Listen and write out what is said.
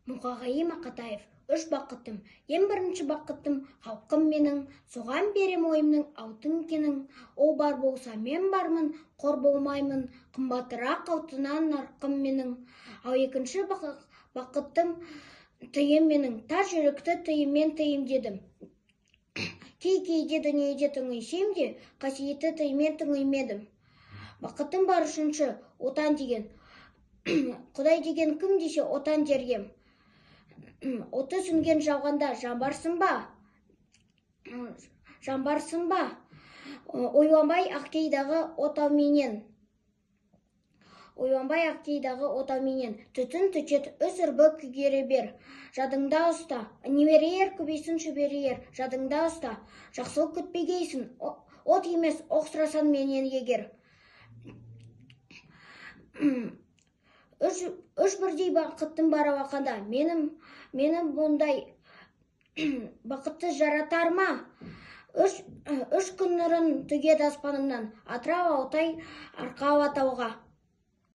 Мұқағали Мақатаев. Үш бақытым. Ең бірінші бақытым халқым менің, соған берем ойымның алтын кенің. Ол бар болса мен бармын, қор болмаймын, қымбатырақ алтыннан нарқым менің. Ал екінші бақытым тыйым менің, тар жүректі тыйыммен тыйымдедім. Кей-кейде дүниеде түңілсем де, қасиетті тыйыммен түңілмедім. Бақытым бар үшінші, отан деген. Құдай деген кім десе отан дергем. Оты сөнген жалғанда жан барсың ба? Ойланбай Ақкейдағы отауменен. Түтін түтет үсірбі күйгере бер. Жадыңда ұста, немерелер көбейсін шөберелер. Жадыңда ұста, жақсылық күтпегейсін. От емес, оқ сұрасан менен егер. Үш бірдей бақыттың бар алақанда. Менің бұндай бақытты жаратар ма? Үш күн нұрын төгеді аспанымнан. Атырау, Алтай, Арқа, Алатауға.